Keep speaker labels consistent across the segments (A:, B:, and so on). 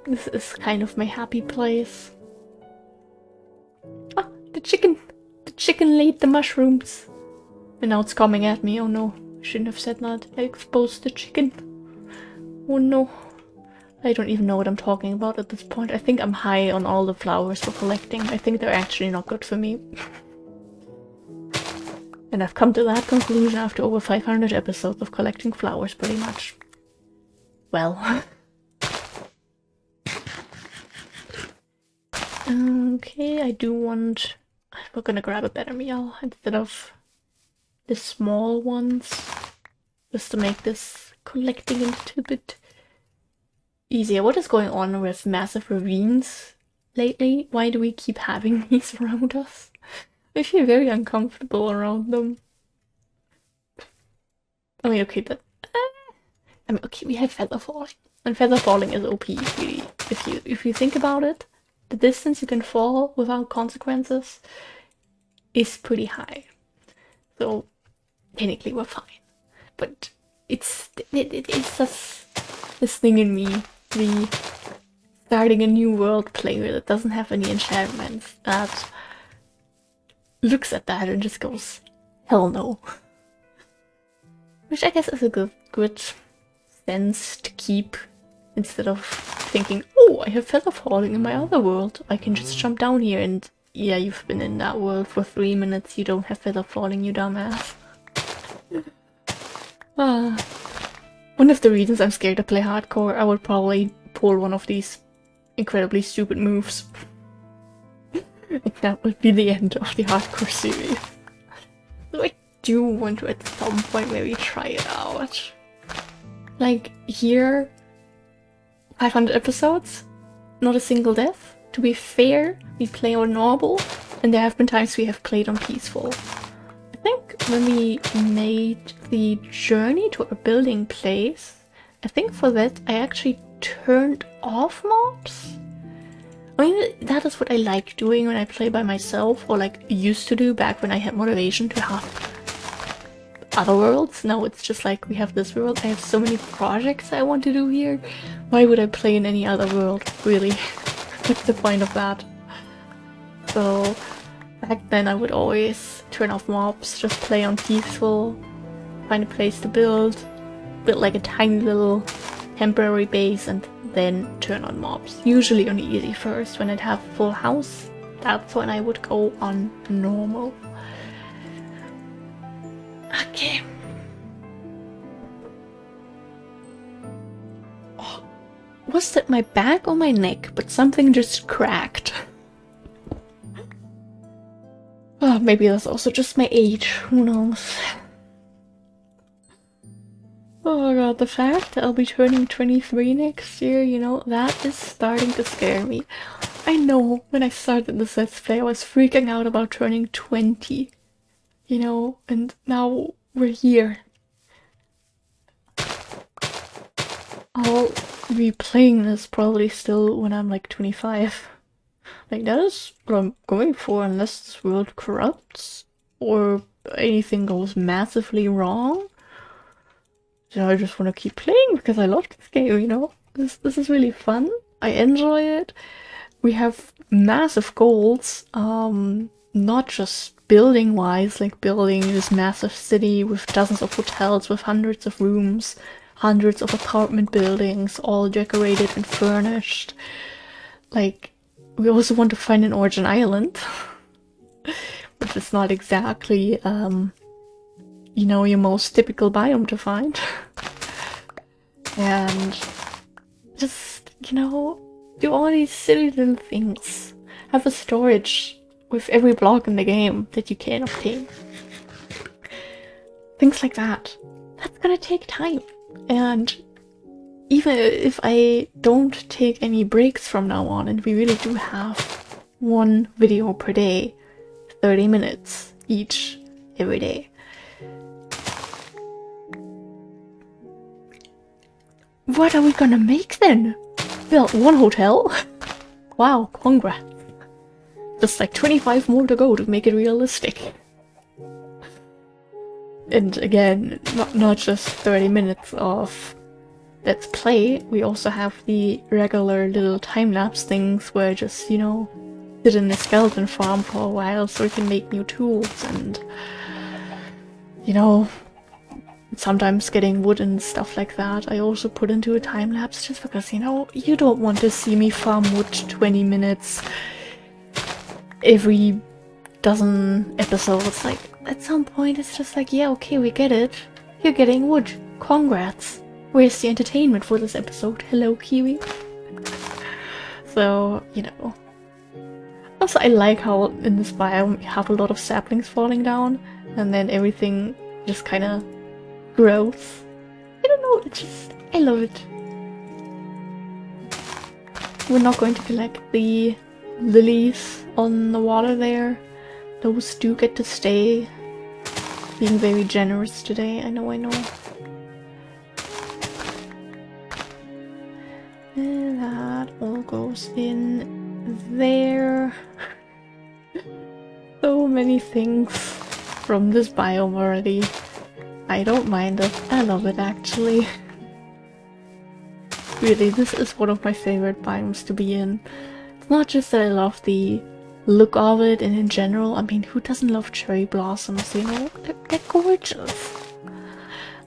A: This is kind of my happy place. Ah, the chicken! The chicken laid the mushrooms! And now it's coming at me, oh no. I shouldn't have said that. I exposed the chicken. Oh no. I don't even know what I'm talking about at this point. I think I'm high on all the flowers for collecting. I think they're actually not good for me. And I've come to that conclusion after over 500 episodes of collecting flowers, pretty much. Well. Okay, I do want... We're gonna grab a better meal instead of the small ones. Just to make this collecting a little bit easier. What is going on with massive ravines lately? Why do we keep having these around us? I feel very uncomfortable around them. I mean, okay, but I mean, okay, we have feather falling, and feather falling is OP. Really, if you think about it, the distance you can fall without consequences is pretty high. So technically, we're fine. But it's just this thing in me, the starting a new world player that doesn't have any enchantments, that looks at that and just goes, hell no. Which I guess is a good sense to keep, instead of thinking, oh, I have feather falling in my other world. I can just jump down here and, yeah, you've been in that world for 3 minutes, you don't have feather falling, you dumbass. One of the reasons I'm scared to play hardcore, I would probably pull one of these incredibly stupid moves. And that would be the end of the hardcore series. So I do want to at some point maybe try it out. Like, here, 500 episodes, not a single death. To be fair, we play on normal, and there have been times we have played on peaceful. I think when we made the journey to a building place, I think for that I actually turned off mobs. I mean, that is what I like doing when I play by myself, or like used to do back when I had motivation to have other worlds. Now it's just like, we have this world, I have so many projects I want to do here. Why would I play in any other world, really? What's the point of that? So back then I would always turn off mobs, just play on peaceful, find a place to build like a tiny little temporary base, and then turn on mobs. Usually on easy first. When I'd have a full house, that's when I would go on normal. Okay. Oh, was that my back or my neck? But something just cracked. Oh, maybe that's also just my age. Who knows? Oh god, the fact that I'll be turning 23 next year, you know, that is starting to scare me. I know when I started this Let's Play, I was freaking out about turning 20. You know, and now we're here. I'll be playing this probably still when I'm like 25. Like, that is what I'm going for, unless this world corrupts or anything goes massively wrong. So I just want to keep playing because I love this game, you know? This is really fun. I enjoy it. We have massive goals, not just building-wise, like building this massive city with dozens of hotels with hundreds of rooms, hundreds of apartment buildings, all decorated and furnished. Like, we also want to find an Origin Island, which is not exactly, you know, your most typical biome to find. And just, you know, do all these silly little things. Have a storage with every block in the game that you can obtain. Things like that. That's gonna take time. And even if I don't take any breaks from now on, and we really do have one video per day, 30 minutes each, every day. What are we gonna make then? Build one hotel? Wow, congrats. Just like 25 more to go to make it realistic. And again, not just 30 minutes of Let's Play, we also have the regular little time-lapse things where I just, you know, sit in the skeleton farm for a while so we can make new tools and, you know, sometimes getting wood and stuff like that. I also put into a time-lapse just because, you know, you don't want to see me farm wood 20 minutes every dozen episodes. Like, at some point it's just like, yeah, okay, we get it. You're getting wood. Congrats. Where's the entertainment for this episode? Hello, Kiwi. So, you know. Also, I like how in this biome you have a lot of saplings falling down, and then everything just kind of grows. I don't know, it's just... I love it. We're not going to collect the lilies on the water there. Those do get to stay. Being very generous today, I know. And that all goes in there. So many things from this biome already. I don't mind it. I love it, actually. Really, this is one of my favorite biomes to be in. It's not just that I love the look of it, and in general, I mean, who doesn't love cherry blossoms, you know? They're gorgeous.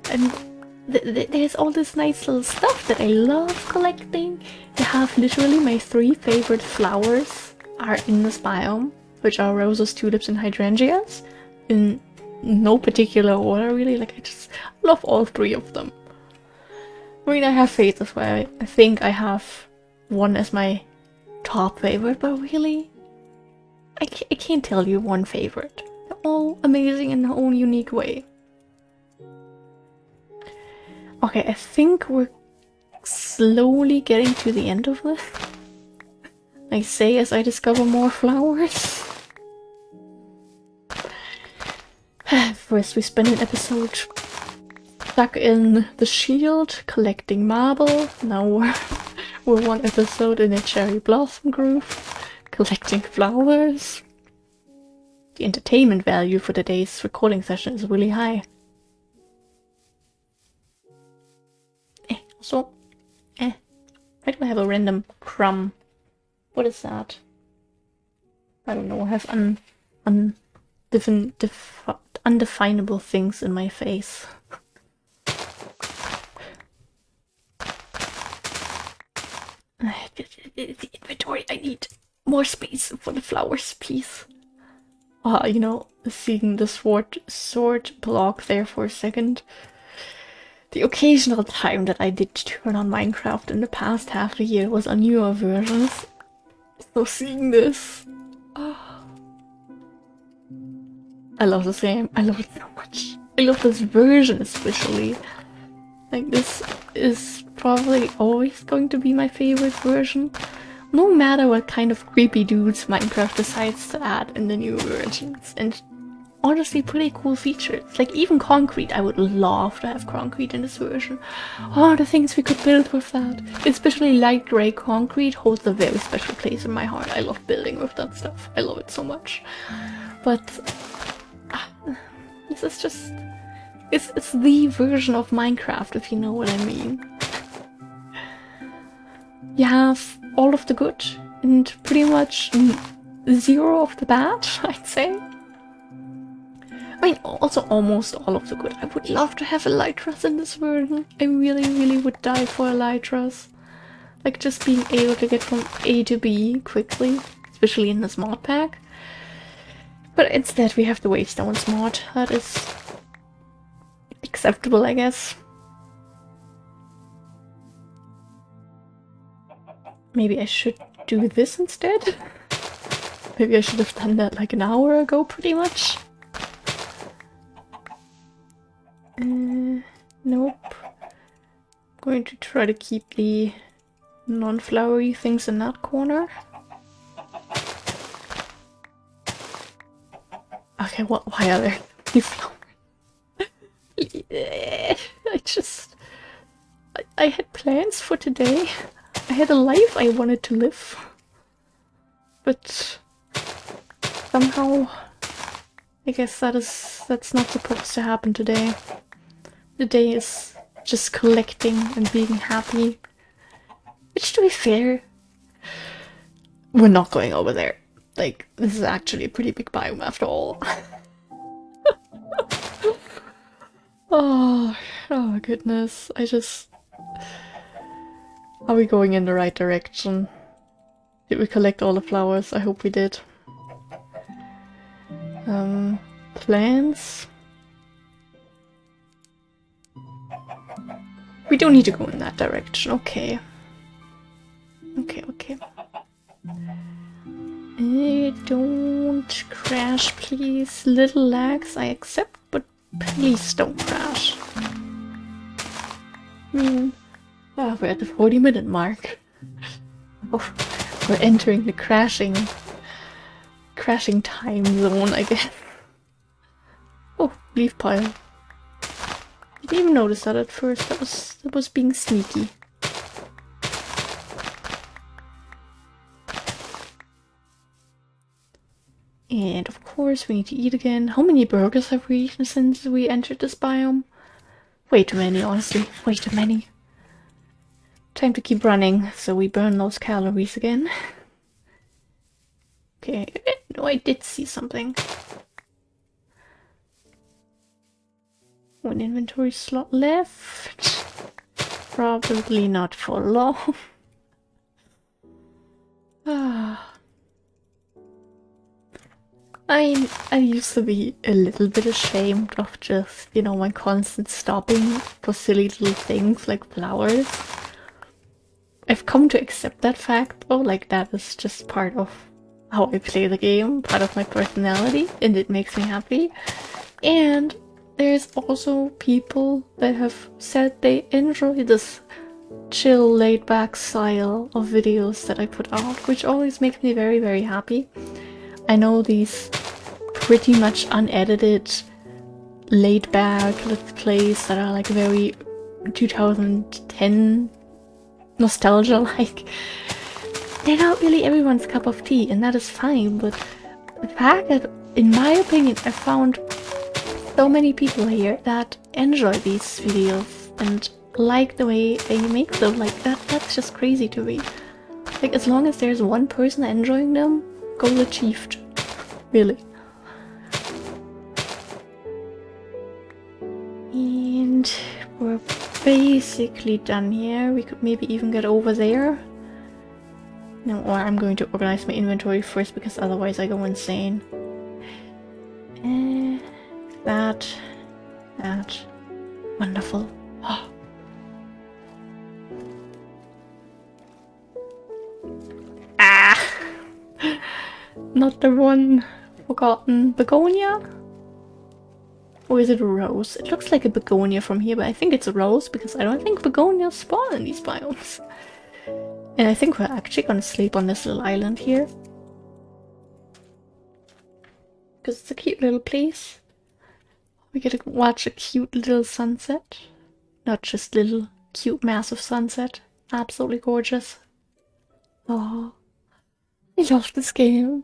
A: And there's all this nice little stuff that I love collecting. You have literally my 3 favorite flowers are in this biome, which are roses, tulips, and hydrangeas. In no particular order, really. Like, I just love all 3 of them. I mean, I have phases where I think I have one as my top favorite, but really, I can't tell you one favorite. They're all amazing in their own unique way. Okay, I think we're slowly getting to the end of this. I say as I discover more flowers. First we spent an episode stuck in the shield, collecting marble. Now we're 1 episode in a cherry blossom grove, collecting flowers. The entertainment value for today's recording session is really high. So, why do I have a random crumb? What is that? I don't know, I have undefinable things in my face. The inventory, I need more space for the flowers, please. You know, seeing the sword block there for a second. The occasional time that I did turn on Minecraft in the past half a year was on newer versions. So seeing this... Oh. I love this game. I love it so much. I love this version especially. Like, this is probably always going to be my favorite version. No matter what kind of creepy dudes Minecraft decides to add in the new versions. And honestly, pretty cool features. Like, even concrete. I would love to have concrete in this version. Oh, the things we could build with that. Especially light grey concrete holds a very special place in my heart. I love building with that stuff. I love it so much. But this is just... It's the version of Minecraft, if you know what I mean. You have all of the good and pretty much 0 of the bad, I'd say. I mean, also almost all of the good. I would love to have elytras in this version. I really would die for elytras. Like, just being able to get from A to B quickly, especially in this mod pack. But instead we have the Waystones mod. That is acceptable, I guess. Maybe I should do this instead? Maybe I should have done that like an hour ago, pretty much. Nope. I'm going to try to keep the non-flowery things in that corner. Okay, why are there three flowers? I had plans for today. I had a life I wanted to live. But somehow I guess that's not supposed to happen today. The day is just collecting and being happy. Which, to be fair, we're not going over there. Like, this is actually a pretty big biome after all. Oh goodness. Are we going in the right direction? Did we collect all the flowers? I hope we did. Plants? We don't need to go in that direction, okay. Okay. Don't crash, please. Little lags I accept, but please don't crash. Oh, we're at the 40-minute mark. Oh, we're entering the crashing time zone, I guess. Oh, leaf pile. Didn't even notice that at first. That was being sneaky. And of course we need to eat again. How many burgers have we eaten since we entered this biome? Way too many, honestly. Way too many. Time to keep running, so we burn those calories again. Okay, no, I did see something. One inventory slot left. Probably not for long. I used to be a little bit ashamed of just, you know, my constant stopping for silly little things like flowers. I've come to accept that fact, though, like that is just part of how I play the game, part of my personality, and it makes me happy. And there's also people that have said they enjoy this chill, laid-back style of videos that I put out, which always makes me very, very happy. I know these pretty much unedited, laid-back let's plays that are like very 2010 nostalgia-like. They're not really everyone's cup of tea, and that is fine, but the fact that, in my opinion, I found so many people here that enjoy these videos and like the way they make them, like that's just crazy to me. Like, as long as there's one person enjoying them, goal achieved. Really. And we're basically done here. We could maybe even get over there. No, or I'm going to organize my inventory first because otherwise I go insane. That. Wonderful. Oh. Not the one forgotten begonia? Or is it a rose? It looks like a begonia from here, but I think it's a rose because I don't think begonias spawn in these biomes. And I think we're actually gonna sleep on this little island here. Because it's a cute little place. We get to watch a cute little sunset. Not just little, cute, massive sunset. Absolutely gorgeous. Oh, I love this game.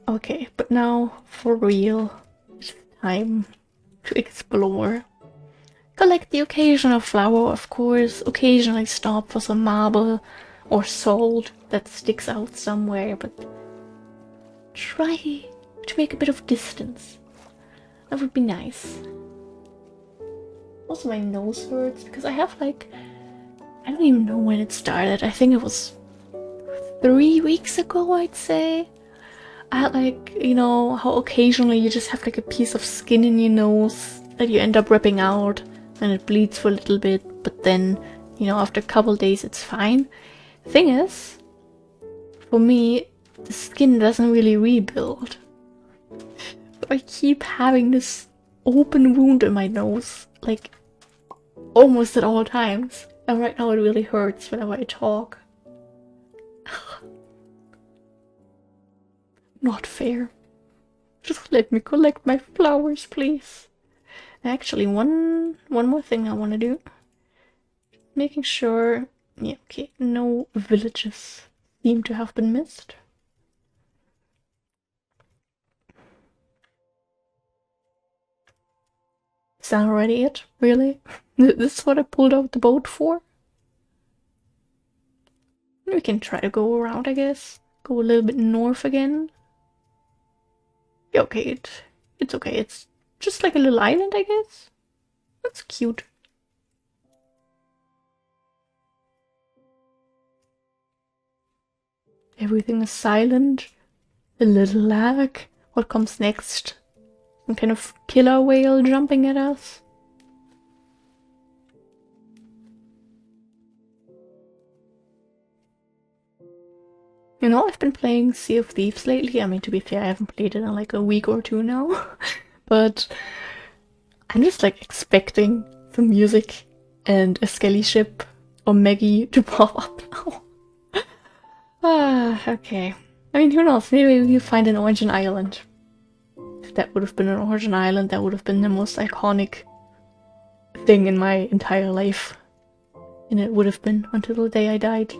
A: Okay, but now, for real, it's time to explore. Collect the occasional flower, of course, occasionally stop for some marble or salt that sticks out somewhere, but try to make a bit of distance. That would be nice. Also, my nose hurts because I have like, I don't even know when it started. I think it was 3 weeks ago, I'd say. I had like, you know, how occasionally you just have like a piece of skin in your nose that you end up ripping out and it bleeds for a little bit, but then, you know, after a couple days it's fine. The thing is, for me, the skin doesn't really rebuild. So I keep having this open wound in my nose, like, almost at all times. And right now it really hurts whenever I talk. Not fair. Just let me collect my flowers, please. Actually, one more thing I want to do. Making sure... Yeah, okay, no villages seem to have been missed. Is that already it? Really? This is what I pulled out the boat for? We can try to go around, I guess. Go a little bit north again. Yeah, okay, it's okay. It's just like a little island, I guess. That's cute. Everything is silent. A little lag. What comes next? Some kind of killer whale jumping at us? You know, I've been playing Sea of Thieves lately. I mean, to be fair, I haven't played it in like a week or two now. But I'm just like expecting the music and a skelly ship or Maggie to pop up now. Okay. I mean, who knows? Maybe we'll find an Origin Island. If that would have been an Origin Island, that would have been the most iconic thing in my entire life. And it would have been until the day I died.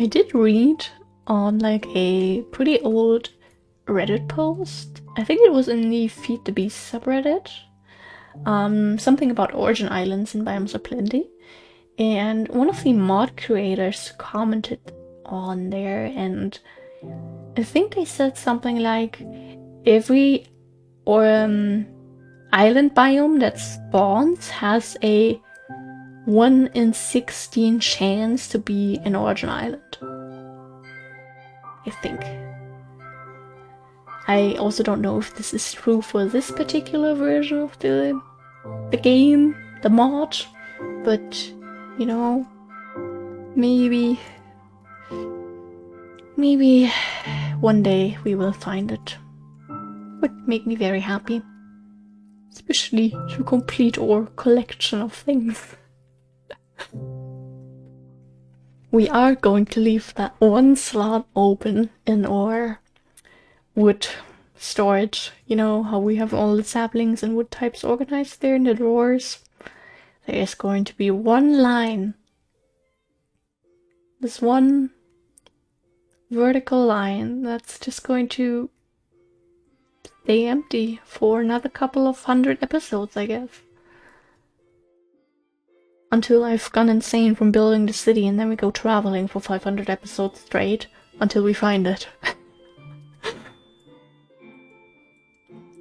A: I did read on like a pretty old Reddit post. I think it was in the Feed the Beast subreddit. Something about Origin Islands and Biomes of Plenty. And one of the mod creators commented on there, and I think they said something like every island biome that spawns has a 1 in 16 chance to be an Origin Island. I think. I also don't know if this is true for this particular version of the game, the mod, but you know, maybe one day we will find it. Would make me very happy, especially to complete our collection of things. We are going to leave that one slot open in our wood storage. You know how we have all the saplings and wood types organized there in the drawers? There is going to be one line. This one vertical line that's just going to stay empty for another couple of 100 episodes, I guess. Until I've gone insane from building the city, and then we go traveling for 500 episodes straight until we find it.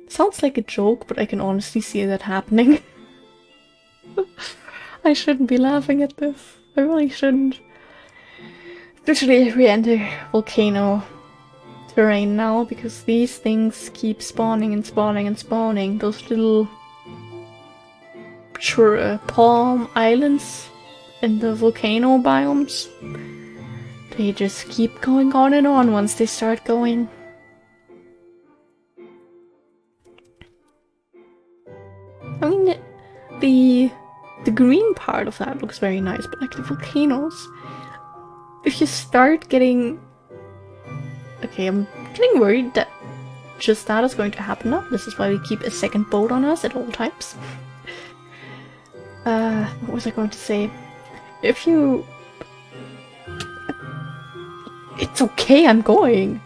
A: Sounds like a joke, but I can honestly see that happening. I shouldn't be laughing at this. I really shouldn't. Especially if we enter volcano terrain now, because these things keep spawning and spawning and spawning. Those little palm islands in the volcano biomes. They just keep going on and on once they start going. I mean, the green part of that looks very nice, but like the volcanoes, if you start getting... Okay, I'm getting worried that just that is going to happen now. This is why we keep a second boat on us at all times. What was I going to say? If you... It's okay, I'm going.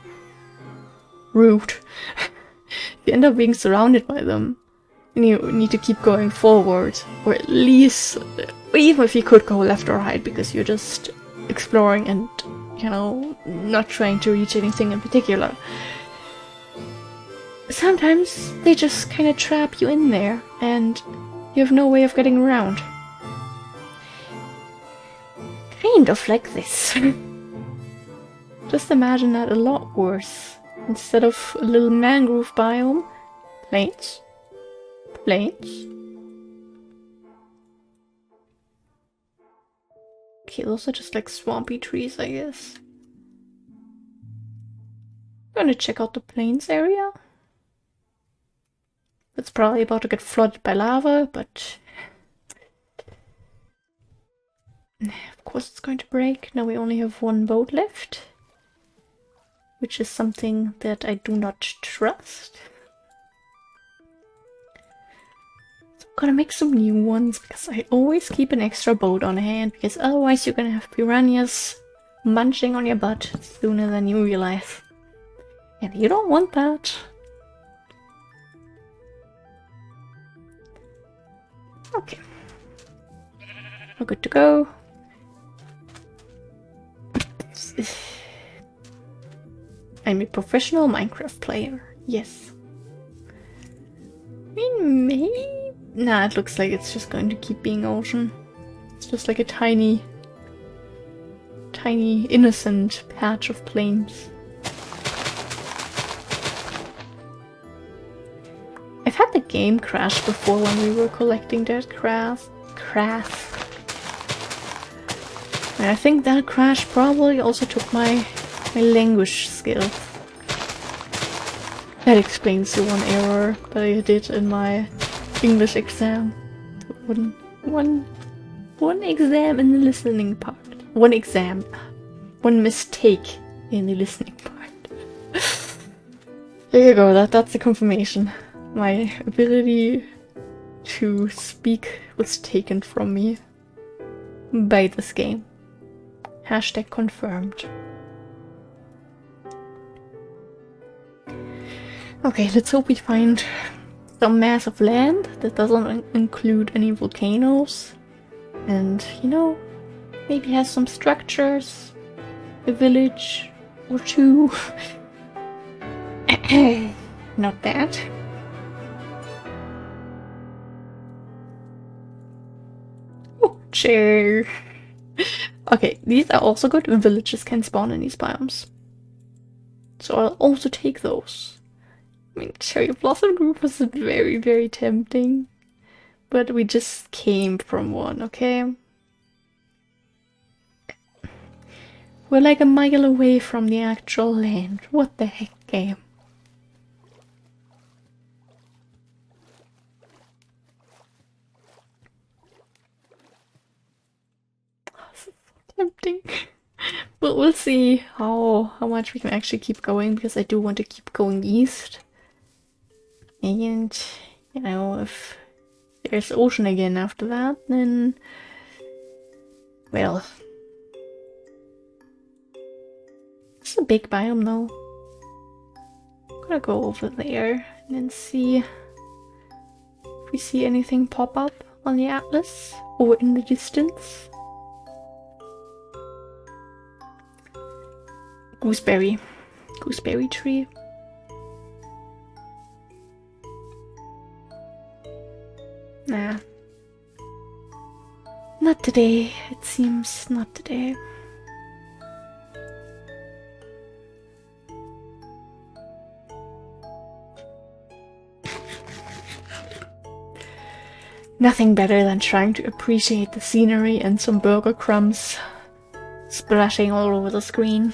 A: Rude. If you end up being surrounded by them, and you need to keep going forward, or at least, even if you could go left or right, because you're just exploring and, you know, not trying to reach anything in particular. Sometimes they just kind of trap you in there, and you have no way of getting around. Kind of like this. Just imagine that a lot worse. Instead of a little mangrove biome, plains. Plains. Okay, those are just like swampy trees, I guess. I'm gonna check out the plains area. It's probably about to get flooded by lava, but... Of course it's going to break. Now we only have one boat left. Which is something that I do not trust. Gotta make some new ones, because I always keep an extra boat on hand, because otherwise you're gonna have piranhas munching on your butt sooner than you realize. And you don't want that. Okay. We're good to go. I'm a professional Minecraft player. Yes. I mean, maybe? Nah, it looks like it's just going to keep being ocean. It's just like a tiny, innocent patch of plains. I've had the game crash before when we were collecting that craft. And I think that crash probably also took my language skills. That explains the one error that I did in my English exam. One exam in the listening part. One mistake in the listening part. There you go, that's the confirmation. My ability to speak was taken from me by this game. Hashtag confirmed. Okay, let's hope we find some mass of land that doesn't include any volcanoes. And, you know, maybe has some structures, a village or two. Not that. Oh, chair. Okay, these are also good. Villages can spawn in these biomes. So I'll also take those. I mean, Cherry Blossom Group was very, very tempting. But we just came from one, okay? We're like a mile away from the actual land. What the heck, game? This is so tempting. But we'll see how much we can actually keep going, because I do want to keep going east. And, you know, if there's ocean again after that, then, well, it's a big biome though. I'm gonna go over there and then see if we see anything pop up on the atlas or in the distance. Gooseberry tree. Nah. Not today, it seems. Not today. Nothing better than trying to appreciate the scenery and some burger crumbs splashing all over the screen.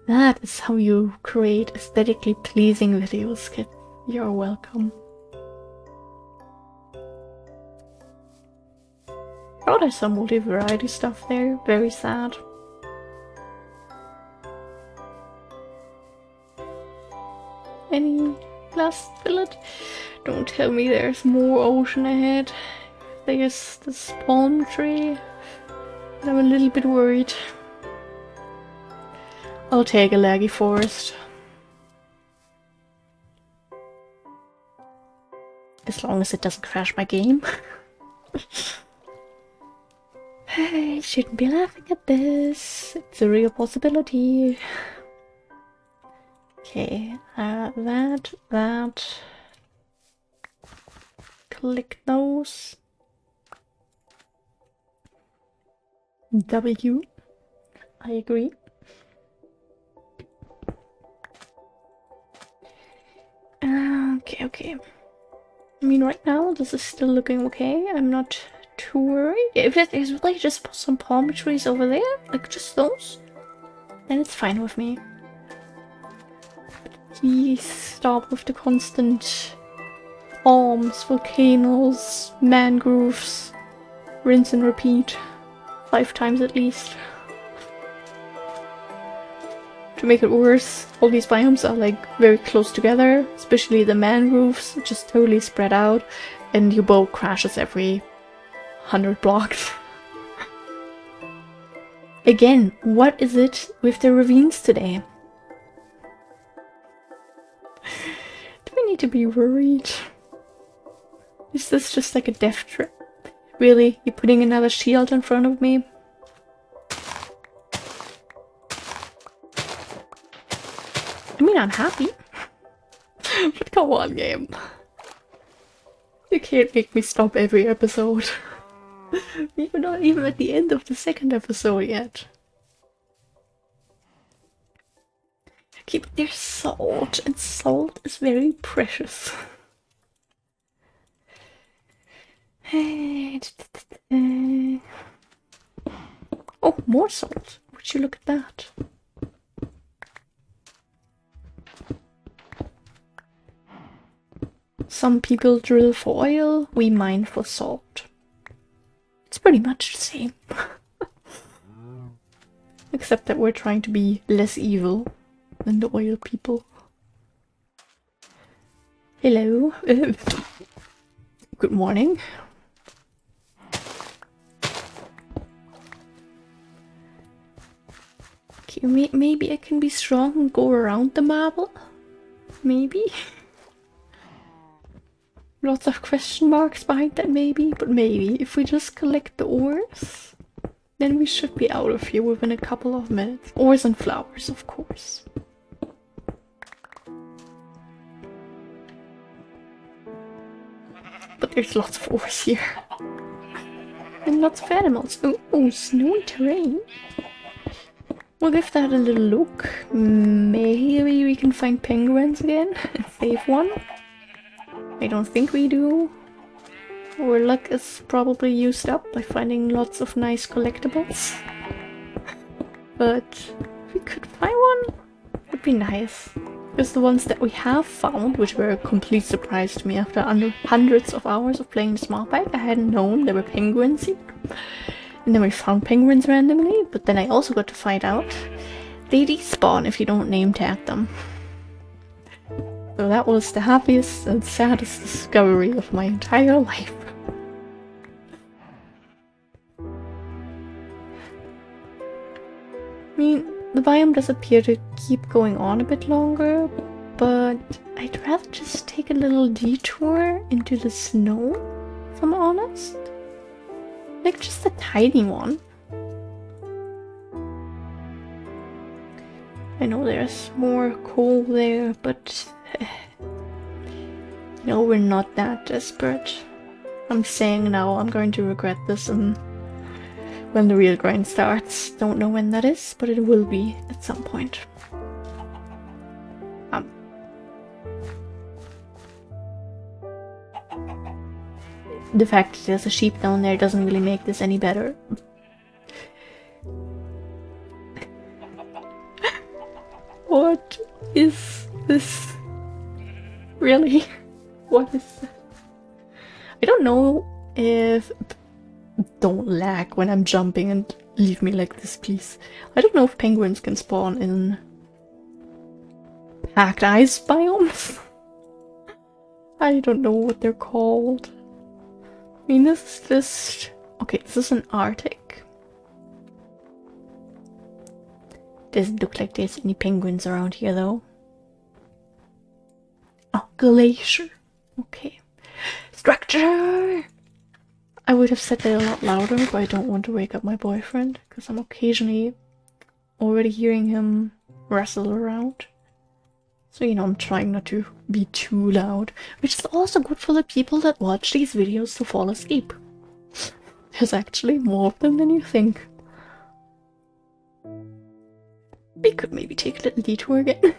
A: That is how you create aesthetically pleasing videos, kid. You're welcome. Oh, there's some multi-variety stuff there. Very sad. Any last fillet? Don't tell me there's more ocean ahead. There's this palm tree. I'm a little bit worried. I'll take a laggy forest. As long as it doesn't crash my game. I shouldn't be laughing at this. It's a real possibility. Okay, that. Click those. W. I agree. Okay. I mean, right now this is still looking okay. I'm not too worried. If it is really just some palm trees over there, like just those, then it's fine with me. Please stop with the constant palms, volcanoes, mangroves, rinse and repeat 5 times at least. To make it worse, all these biomes are like very close together, especially the mangroves, just totally spread out. and your boat crashes every 100 blocks. Again, what is it with the ravines today? Do we need to be worried? Is this just like a death trap? Really? You're putting another shield in front of me? I mean, I'm happy. But come on, game. You can't make me stop every episode. We're not even at the end of the second episode yet. Okay, but there's salt, and salt is very precious. Oh, more salt. Would you look at that? Some people drill for oil, we mine for salt. It's pretty much the same. Except that we're trying to be less evil than the oil people. Hello. Good morning. Okay, maybe I can be strong and go around the marble? Maybe? Lots of question marks behind that maybe, but maybe. If we just collect the ores, then we should be out of here within a couple of minutes. Ores and flowers, of course. But there's lots of ores here. And lots of animals. Oh, snowy terrain. We'll give that a little look. Maybe we can find penguins again and save one. I don't think we do. Our luck is probably used up by finding lots of nice collectibles. But if we could find one, it would be nice. Because the ones that we have found, which were a complete surprise to me after hundreds of hours of playing the smart pack, I hadn't known there were penguins here. And then we found penguins randomly, but then I also got to find out they despawn if you don't name tag them. So that was the happiest and saddest discovery of my entire life. I mean, the biome does appear to keep going on a bit longer, but I'd rather just take a little detour into the snow, if I'm honest. Like just a tiny one. I know there's more coal there, but you know, we're not that desperate. I'm saying now I'm going to regret this and when the real grind starts. Don't know when that is, but it will be at some point. The fact that there's a sheep down there doesn't really make this any better. What is this? Really? What is that? I don't know if... Don't lag when I'm jumping and leave me like this, please. I don't know if penguins can spawn in packed ice biomes. I don't know what they're called. I mean, this is just... Okay, this is an Arctic. Doesn't look like there's any penguins around here, though. Oh, glacier. Okay. Structure! I would have said that a lot louder, but I don't want to wake up my boyfriend, because I'm occasionally already hearing him wrestle around. So, you know, I'm trying not to be too loud, which is also good for the people that watch these videos to fall asleep. There's actually more of them than you think. We could maybe take a little detour again.